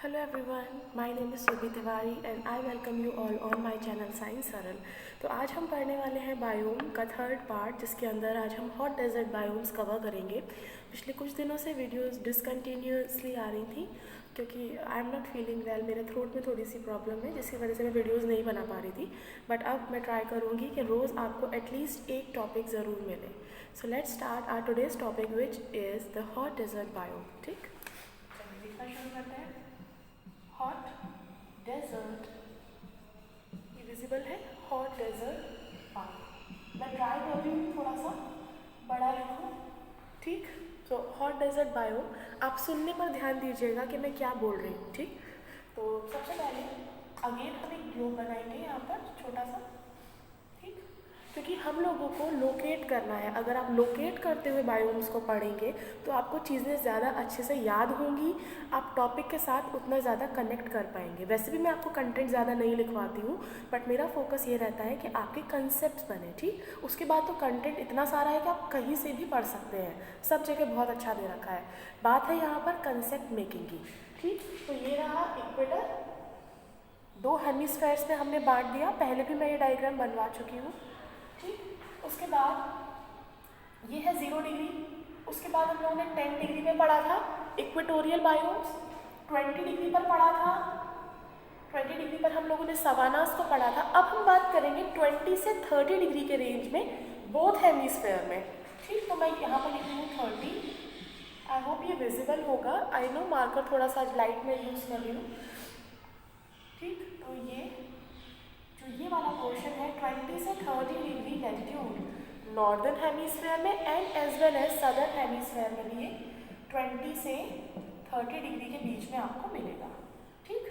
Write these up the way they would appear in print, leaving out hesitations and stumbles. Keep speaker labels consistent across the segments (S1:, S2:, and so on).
S1: Hello everyone, my name is Surbhi Tiwari and I welcome you all on my channel science सरल। तो आज हम पढ़ने वाले हैं बायोम का थर्ड पार्ट, जिसके अंदर आज हम हॉट डेजर्ट बायोम्स कवर करेंगे। पिछले कुछ दिनों से वीडियोस डिसकंटिन्यूसली आ रही थी क्योंकि I am not feeling well, मेरे थ्रोट में थोड़ी सी प्रॉब्लम है जिसकी वजह से मैं वीडियोज़ नहीं बना पा रही थी। बट अब मैं ट्राई करूँगी कि रोज़ आपको एटलीस्ट एक टॉपिक ज़रूर मिले। So let's start our today's topic which is the hot desert biome. ठीक, चलिए लिखना शुरू करते हैं। हॉट डेजर्ट, ये विजिबल है, हॉट डेजर्ट बायोम। मैं ट्राई कर रही हूँ थोड़ा सा बड़ा लिखूँ। ठीक, तो हॉट डेजर्ट बायोम, आप सुनने पर ध्यान दीजिएगा कि मैं क्या बोल रही हूँ। ठीक, तो सबसे पहले अगेन हम एक ग्लोब बनाएंगे यहाँ पर छोटा सा। ठीक, क्योंकि हम लोगों को लोकेट करना है। अगर आप लोकेट करते हुए बायोम्स को पढ़ेंगे तो आपको चीज़ें ज़्यादा अच्छे से याद होंगी, आप टॉपिक के साथ उतना ज़्यादा कनेक्ट कर पाएंगे। वैसे भी मैं आपको कंटेंट ज़्यादा नहीं लिखवाती हूँ, बट मेरा फोकस ये रहता है कि आपके कंसेप्ट बने। ठीक, उसके बाद तो कंटेंट इतना सारा है कि आप कहीं से भी पढ़ सकते हैं, सब जगह बहुत अच्छा दे रखा है। बात है यहाँ पर कंसेप्ट मेकिंग की। ठीक, तो ये रहा इक्वेटर, दो हेमिस्फेयर्स में हमने बांट दिया। पहले भी मैं ये डायग्राम बनवा चुकी हूँ। ठीक, उसके बाद ये है 0 डिग्री। उसके बाद हम लोगों ने 10 डिग्री पे पढ़ा था इक्वेटोरियल बायोम्स, 20 डिग्री पर पढ़ा था, 20 डिग्री पर हम लोगों ने सवानास को पढ़ा था। अब हम बात करेंगे 20 से 30 डिग्री के रेंज में बोथ हेमिस्फेयर में। ठीक, तो मैं यहाँ पर लिख रही हूँ 30। आई होप ये विजिबल होगा। आई नो मार्कर थोड़ा सा लाइट में यूज़ कर रही हूँ। ठीक, तो ये वाला पोर्शन है 20 से 30 डिग्री लैटिट्यूड नॉर्दर्न हेमिस्फेयर में and as well as southern hemisphere में भी 20 से 30 डिग्री के बीच में आपको मिलेगा। ठीक,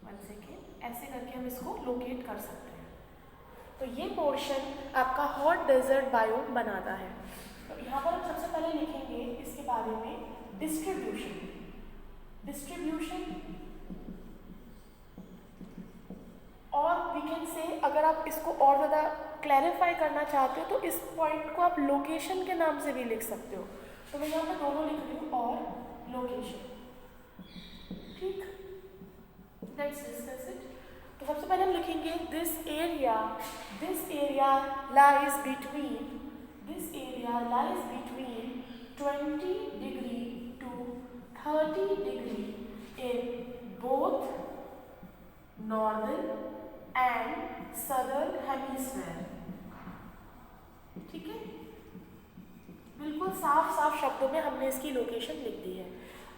S1: 1 सेकेंड, ऐसे करके हम इसको लोकेट कर सकते हैं। तो ये पोर्शन आपका हॉट डेजर्ट बायोम बनाता है। तो यहाँ पर हम सबसे पहले लिखेंगे इसके बारे में डिस्ट्रीब्यूशन। और वी कैन से, अगर आप इसको और ज़्यादा क्लैरिफाई करना चाहते हो तो इस पॉइंट को आप लोकेशन के नाम से भी लिख सकते हो। तो मैं यहाँ पे दोनों लिख रही हूँ, और लोकेशन। ठीक, लेट्स डिस्कस इट। तो सबसे पहले हम लिखेंगे this area lies between 20 degree to 30 degree in both northern and southern hemisphere. ठीक है, बिल्कुल साफ साफ शब्दों में हमने इसकी लोकेशन लिख दी है।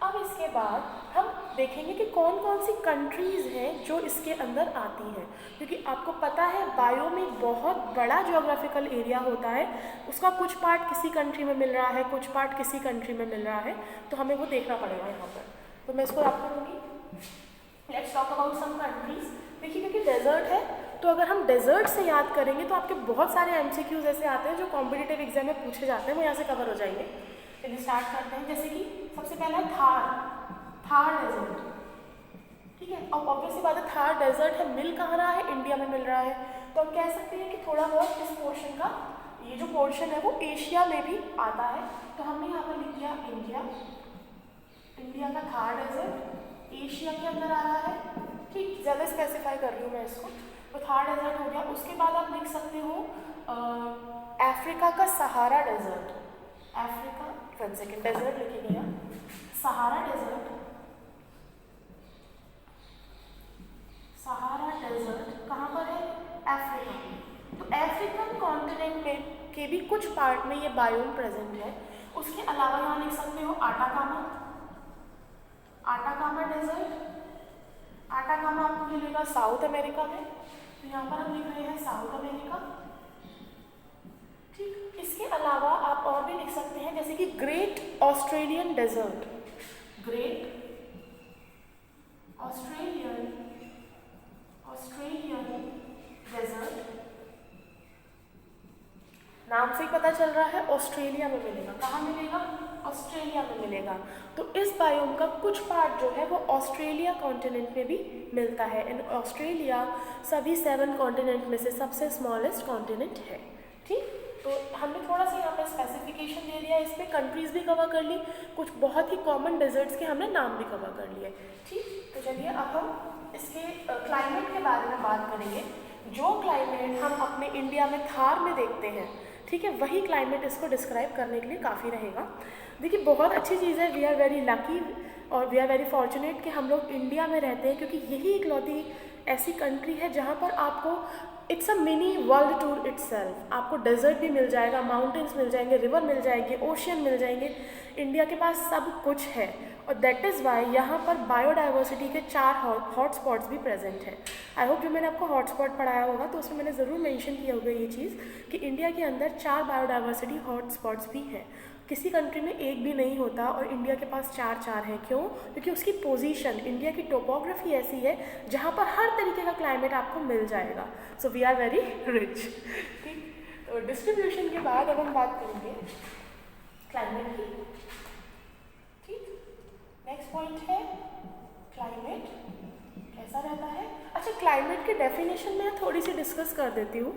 S1: अब इसके बाद हम देखेंगे कि कौन कौन सी कंट्रीज़ हैं जो इसके अंदर आती हैं, क्योंकि आपको पता है बायोम एक बहुत बड़ा ज्योग्राफिकल एरिया होता है। उसका कुछ पार्ट किसी कंट्री में मिल रहा है, कुछ पार्ट किसी कंट्री में मिल रहा है, तो हमें वो देखना पड़ेगा यहाँ पर। तो मैं इसको रख करूँगी। Let's talk about some countries. देखिए, क्योंकि डेजर्ट है तो अगर हम डेजर्ट से याद करेंगे तो आपके बहुत सारे एमसीक्यूज ऐसे आते हैं जो कॉम्पिटिटिव एग्जाम में पूछे जाते हैं, वो यहाँ से कवर हो जाएंगे। चलिए स्टार्ट करते हैं। जैसे कि सबसे पहला है थार डेजर्ट। ठीक है, अब ऑब्वियसली बात है, थार डेजर्ट है, मिल कहाँ रहा है, इंडिया में मिल रहा है। तो हम कह सकते हैं कि थोड़ा बहुत इस पोर्शन का, ये जो पोर्शन है वो एशिया में भी आता है। तो हमने यहाँ पर लिख दिया इंडिया का थार डेजर्ट एशिया के अंदर आ रहा है। ठीक, ज़्यादा स्पेसिफाई कर रही हूँ मैं इसको। तो थार डेजर्ट हो गया। उसके बाद आप लिख सकते हो अफ्रीका का Sahara desert. Africa, 1 second, desert लिखेंगे यहाँ, सहारा डेजर्ट कहाँ पर है, अफ्रीका में। तो अफ्रीकन कॉन्टिनेंट में के भी कुछ पार्ट में ये बायोम प्रेजेंट है। उसके अलावा यहाँ लिख सकते हो आटाकामा डेजर्ट। आटाकामा आपको मिलेगा साउथ अमेरिका में, तो यहाँ पर हम लिख रहे हैं साउथ अमेरिका। ठीक, इसके अलावा आप और भी लिख सकते हैं, जैसे कि ग्रेट ऑस्ट्रेलियन डेजर्ट। डेजर्ट नाम से ही पता चल रहा है ऑस्ट्रेलिया में मिलेगा। कहाँ मिलेगा, ऑस्ट्रेलिया में मिलेगा। तो इस बायोम का कुछ पार्ट जो है वो ऑस्ट्रेलिया कॉन्टिनेंट में भी मिलता है। एंड ऑस्ट्रेलिया सभी 7 कॉन्टिनेंट में से सबसे स्मॉलेस्ट कॉन्टिनेंट है। ठीक, तो हमने थोड़ा सा यहाँ पे स्पेसिफिकेशन दे दिया, इस पर कंट्रीज़ भी कवर कर ली, कुछ बहुत ही कॉमन डेजर्ट्स के हमने नाम भी कवर कर लिए। ठीक, तो चलिए अब हम इसके क्लाइमेट के बारे में बात करेंगे। जो क्लाइमेट हम अपने इंडिया में थार में देखते हैं, ठीक है, वही क्लाइमेट इसको डिस्क्राइब करने के लिए काफ़ी रहेगा। देखिए बहुत अच्छी चीज़ है, वी आर वेरी लकी और वी आर वेरी फॉर्चुनेट कि हम लोग इंडिया में रहते हैं, क्योंकि यही इकलौती ऐसी कंट्री है जहाँ पर आपको it's a mini world tour itself. आपको डेजर्ट भी मिल जाएगा, माउंटेन्स मिल जाएंगे, रिवर मिल जाएंगे, ओशियन मिल जाएंगे, इंडिया के पास सब कुछ है। और दैट इज़ वाई यहाँ पर बायोडाइवर्सिटी के 4 हॉट स्पॉट्स भी प्रेजेंट हैं। आई होप जो मैंने आपको हॉटस्पॉट पढ़ाया होगा तो उसमें मैंने ज़रूर मेंशन किया होगा ये चीज़ कि इंडिया के अंदर 4 बायोडाइवर्सिटी हॉट स्पॉट्स भी हैं। किसी कंट्री में एक भी नहीं होता और इंडिया के पास 4 हैं। क्यों? क्योंकि उसकी पोजीशन, इंडिया की टोपोग्राफी ऐसी है जहाँ पर हर तरीके का क्लाइमेट आपको मिल जाएगा। So we are very rich. ठीक, तो डिस्ट्रीब्यूशन के बाद अब हम बात करेंगे क्लाइमेट की। ठीक, नेक्स्ट पॉइंट है क्लाइमेट कैसा रहता है। अच्छा, क्लाइमेट की डेफिनेशन मैं थोड़ी सी डिस्कस कर देती हूँ,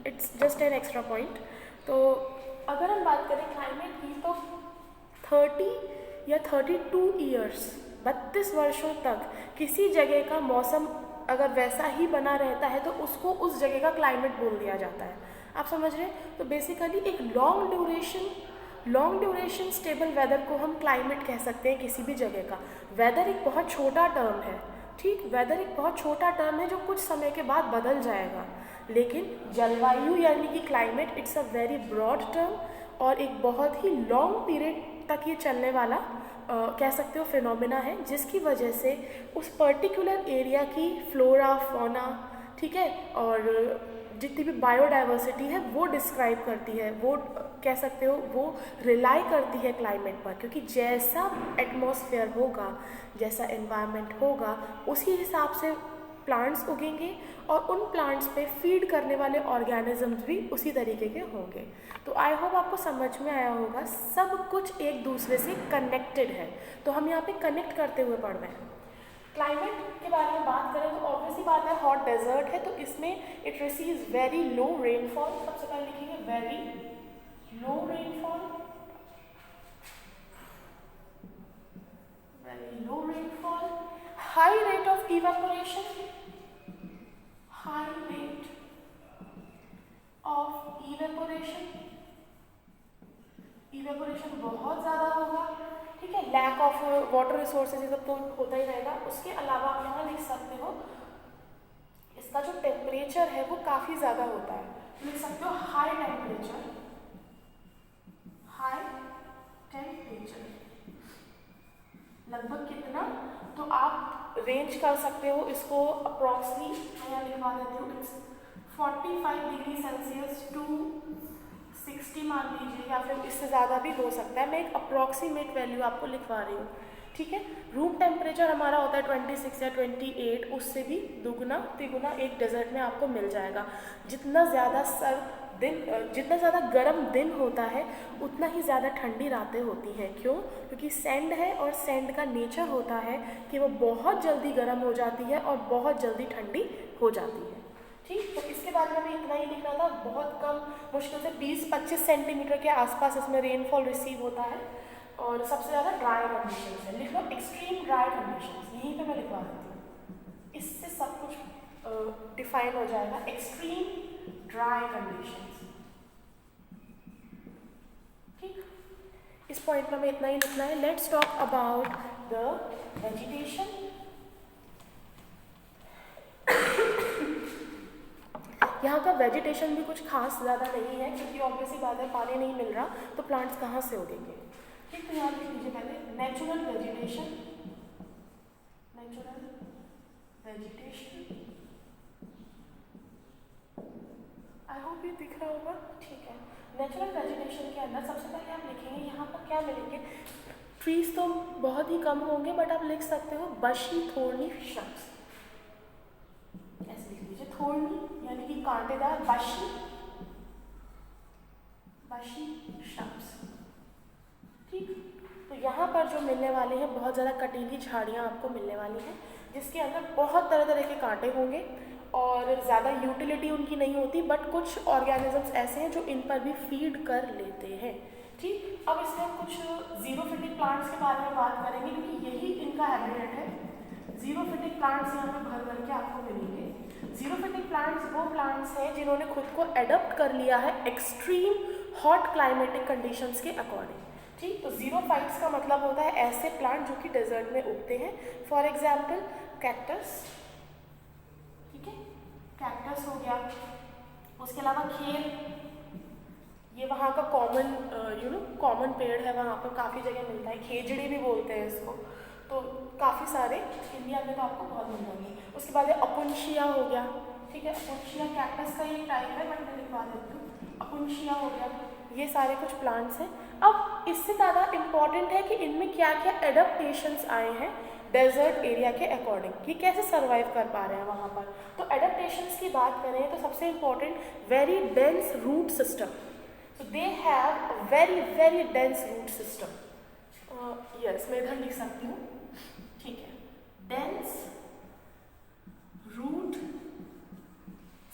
S1: it's just an extra point. तो अगर हम बात करें क्लाइमेट की तो 30 या 32 ईयर्स 32 वर्षों तक किसी जगह का मौसम अगर वैसा ही बना रहता है तो उसको उस जगह का क्लाइमेट बोल दिया जाता है। आप समझ रहे हैं? तो बेसिकली एक लॉन्ग ड्यूरेशन स्टेबल वेदर को हम क्लाइमेट कह सकते हैं किसी भी जगह का। वेदर एक बहुत छोटा टर्म है। ठीक, वेदर एक बहुत छोटा टर्म है जो कुछ समय के बाद बदल जाएगा, लेकिन जलवायु यानी कि climate it's a very broad term और एक बहुत ही लॉन्ग पीरियड तक ये चलने वाला कह सकते हो फिनोमेना है, जिसकी वजह से उस पर्टिकुलर एरिया की फ्लोरा फौना, ठीक है, और जितनी भी बायोडाइवर्सिटी है वो डिस्क्राइब करती है, वो कह सकते हो वो रिलाई करती है क्लाइमेट पर, क्योंकि जैसा एटमॉस्फेयर होगा, जैसा एनवायरनमेंट होगा, उसी हिसाब से प्लांट्स उगेंगे और उन प्लांट्स पे फीड करने वाले ऑर्गेनिजम्स भी उसी तरीके के होंगे। तो आई होप आपको समझ में आया होगा, सब कुछ एक दूसरे से कनेक्टेड है। तो हम यहाँ पे कनेक्ट करते हुए पढ़ रहे हैं। क्लाइमेट के बारे में बात करें तो ऑब्वियसली बात है, हॉट डेजर्ट है तो इसमें it receives very low rainfall. सबसे पहले लिखेंगे very low rainfall, very low rainfall, high rate of evaporation, high rate of evaporation, evaporation बहुत ज़्यादा होगा, ठीक है। लैक ऑफ वाटर रिसोर्सेज ये सब तो होता ही रहेगा। उसके अलावा आप यहाँ लिख सकते हो इसका जो टेम्परेचर है वो काफ़ी ज़्यादा होता है, लिख सकते हो हाई टेम्परेचर, हाई टेम्परेचर लगभग कितना, तो आप रेंज कर सकते हो इसको अप्रॉक्सली, मैं यहाँ लिखवा देती हूँ, इट्स 45 डिग्री सेल्सियस टू 60 मान लीजिए, या फिर इससे ज़्यादा भी हो सकता है। मैं एक अप्रॉक्सीमेट वैल्यू आपको लिखवा रही हूँ, ठीक है। रूम टेम्परेचर हमारा होता है 26 या 28, उससे भी दुगना तिगुना एक डेजर्ट में आपको मिल जाएगा। जितना ज़्यादा जितना ज़्यादा गर्म दिन होता है उतना ही ज़्यादा ठंडी रातें होती हैं। क्यों? क्योंकि सैंड है और सैंड का नेचर होता है कि वो बहुत जल्दी गर्म हो जाती है और बहुत जल्दी ठंडी हो जाती है। ठीक, तो इसके बारे में भी इतना ही लिखना था। बहुत कम, मुश्किल से 20-25 सेंटीमीटर के आसपास इसमें रेनफॉल रिसीव होता है और सबसे ज़्यादा ड्राई कंडीशन है। लिख लो एक्सट्रीम ड्राई कंडीशन, यहीं पे मैं लिखवा देती हूँ, इससे सब कुछ डिफाइन हो जाएगा। एक्सट्रीम ड्राई कंडीशन, ठीक। इस पॉइंट में हमें इतना ही लिखना है। Let's talk about the vegetation. यहाँ का वेजिटेशन भी कुछ खास ज़्यादा नहीं है, क्योंकि ऑब्वियसली बात है पानी नहीं मिल रहा तो प्लांट्स कहाँ से उगेंगे। ठीक, तो यहाँ लिख लीजिए पहले नेचुरल वेजिटेशन, नेचुरल वेजिटेशन, आई होप ये दिख रहा होगा, ठीक है। नेचुरल वेजिटेशन के अंदर सबसे पहले आप लिखेंगे यहाँ पर क्या मिलेंगे। ट्रीज तो बहुत ही कम होंगे, बट आप लिख सकते हो बशी थोर्नी शख्स, ऐसे लिख लीजिए। थोर्नी यानी कि कांटेदार, बशी शख्स, ठीक। तो यहाँ पर जो मिलने वाले हैं बहुत ज़्यादा कटीली झाड़ियाँ आपको मिलने वाली हैं, जिसके अंदर बहुत तरह तरह के कांटे होंगे और ज़्यादा यूटिलिटी उनकी नहीं होती, बट कुछ ऑर्गेनिजम्स ऐसे हैं जो इन पर भी फीड कर लेते हैं। ठीक, अब इसमें हम कुछ जीरोफिटिक प्लांट्स के बारे में बात करेंगे क्योंकि यही इनका हैबिटेट है। जीरोफिटिक प्लांट्स यहाँ पे भर भर के आपको मिलेंगे। जीरोफिटिक प्लांट्स वो प्लांट्स हैं जिन्होंने खुद को एडप्ट कर लिया है एक्सट्रीम हॉट क्लाइमेटिक कंडीशंस के अकॉर्डिंग। ठीक, तो जीरोफाइट्स का मतलब होता है ऐसे प्लांट जो कि डेजर्ट में उगते हैं। फॉर एग्जाम्पल कैक्टस, ठीक है, कैक्टस हो गया। उसके अलावा खेर, ये वहाँ का कॉमन कॉमन पेड़ है, वहाँ पर काफ़ी जगह मिलता है। खेजड़ी भी बोलते हैं इसको। तो काफ़ी सारे इंडिया में तो आपको बहुत मिल जाएंगे। उसके बाद अपुंशिया हो गया, ठीक है, अपुंशिया कैक्टस का एक टाइप है, बट मैं लिखवा देती हूँ। अपुंशिया हो गया, ये सारे कुछ प्लांट्स हैं। अब इससे ज़्यादा इम्पॉर्टेंट है कि इनमें क्या क्या एडप्टेशंस आए हैं डेजर्ट एरिया के अकॉर्डिंग, कि कैसे सर्वाइव कर पा रहे हैं वहाँ पर। तो एडप्टेशंस की बात करें तो सबसे important very dense root system. So they have a very dense root system. Yes, मैं इधर लिख सकती हूँ, ठीक है, dense root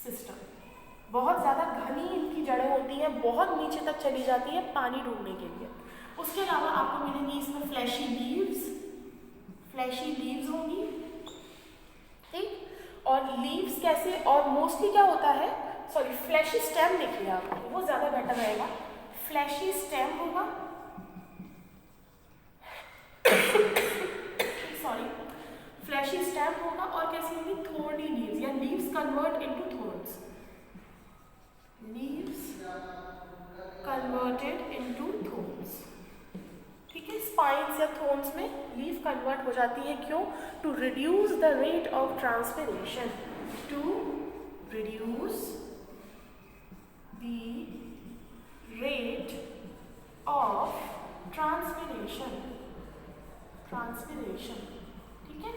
S1: system। बहुत ज़्यादा घनी इनकी जड़ें होती हैं, बहुत नीचे तक चली जाती है पानी ढूंढने के लिए। उसके अलावा आपको मिलेंगी इसमें फ्लैशी लीव्स होंगी, ठीक। और लीव्स कैसे, और मोस्टली क्या होता है, सॉरी फ्लैशी स्टेम लिखिए आप, वो ज़्यादा बेटर रहेगा। फ्लैशी स्टेम होगा, सॉरी फ्लैशी स्टेम होगा। और कैसी होगी, थोर्नी लीव्स, या leaves convert into thorns, leaves converted into thorns, ठीक है। स्पाइन्स या थोर्न्स में लीव कन्वर्ट हो जाती है, क्यों? To reduce the rate of transpiration, to reduce the rate of transpiration, ठीक है।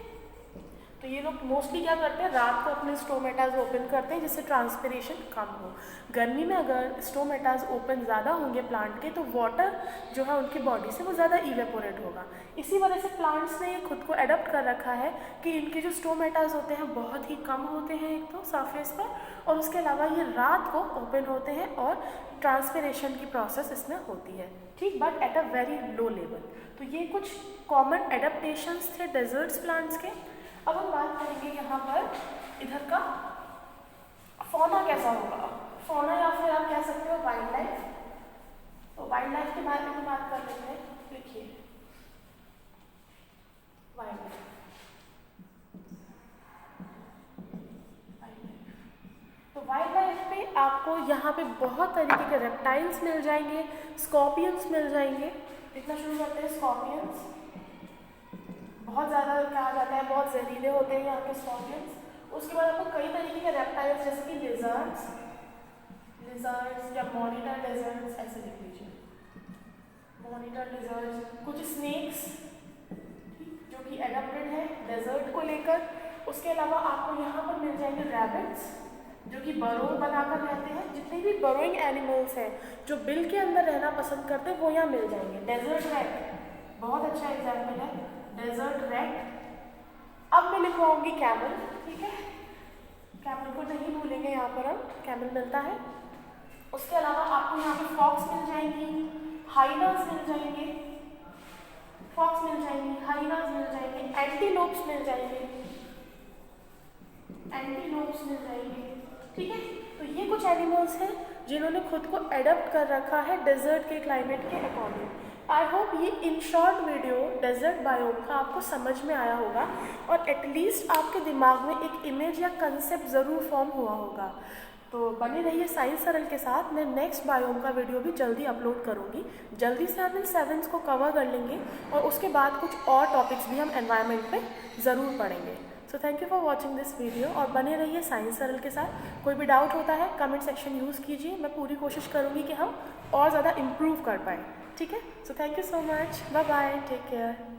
S1: तो ये लोग मोस्टली क्या करते हैं, रात को अपने स्टोमेटाज ओपन करते हैं जिससे ट्रांसपिरेशन कम हो। गर्मी में अगर स्टोमेटाज ओपन ज़्यादा होंगे प्लांट के, तो वाटर जो है उनकी बॉडी से वो ज़्यादा इवेपोरेट होगा। इसी वजह से प्लांट्स ने ये खुद को एडप्ट कर रखा है कि इनके जो स्टोमेटाज होते हैं बहुत ही कम होते हैं एक तो सरफेस पर, और उसके अलावा ये रात को ओपन होते हैं और ट्रांसपिरेशन की प्रोसेस इसमें होती है, ठीक, but at a very low level. तो ये कुछ कॉमन एडप्टेशंस थे डेजर्ट्स प्लांट्स के। अब हम बात करेंगे यहाँ पर इधर का फौना कैसा होगा। फौना या फिर आप कह सकते हो वाइल्ड लाइफ। तो वाइल्ड लाइफ के बारे में बात कर लेते हैं। देखिए वाइल्ड लाइफ, तो वाइल्ड लाइफ पे आपको यहाँ पे बहुत तरीके के रेप्टाइल्स मिल जाएंगे, स्कॉर्पियंस मिल जाएंगे। लिखना शुरू करते हैं। स्कॉर्पियंस बहुत ज़्यादा कहा जाता है, बहुत जहरीले होते हैं यहाँ के स्कॉर्पियंस। उसके बाद आपको कई तरीके के रेप्टाइल्स जैसे कि लिजर्ड्स या मॉनिटर लिजर्ड्स, ऐसे लिख लीजिए, मॉनिटर लिजर्ड्स। कुछ स्नेक्स जो कि एडप्टेड है डेजर्ट को लेकर। उसके अलावा आपको यहाँ पर मिल जाएंगे रैबिट्स जो कि बरो बनाकर रहते हैं। जितने भी बरोइंग एनिमल्स हैं जो बिल के अंदर रहना पसंद करते हैं वो यहाँ मिल जाएंगे। डेजर्ट रैट बहुत अच्छा एग्जाम्पल है, डेजर्ट रैट। अब मैं लिखवाऊंगी कैमल, ठीक है, कैमल को नहीं भूलेंगे यहाँ पर हम, कैमल मिलता है। उसके अलावा आपको यहाँ पे फॉक्स मिल जाएंगी, हाइनास मिल जाएंगे, फॉक्स मिल जाएंगी, हाइनास मिल जाएंगे, एंटीलोप्स मिल जाएंगे, ठीक है। तो ये कुछ एनिमल्स हैं जिन्होंने खुद को एडप्ट कर रखा है डेजर्ट के क्लाइमेट के अकॉर्डिंग। आई होप ये in short video desert biome का आपको समझ में आया होगा और एटलीस्ट आपके दिमाग में एक इमेज या कंसेप्ट ज़रूर फॉर्म हुआ होगा। तो बने रहिए साइंस सरल के साथ। मैं नेक्स्ट बायोम का वीडियो भी जल्दी अपलोड करूँगी। जल्दी से हम इन 7 को कवर कर लेंगे और उसके बाद कुछ और टॉपिक्स भी हम एनवायरनमेंट पे ज़रूर पढ़ेंगे। सो thank you for watching this video और बने रहिए साइंस सरल के साथ। कोई भी डाउट होता है कमेंट सेक्शन यूज़ कीजिए, मैं पूरी कोशिश करूँगी कि हम और ज़्यादा इम्प्रूव कर पाएँ, ठीक है। So thank you so much, bye bye, take care.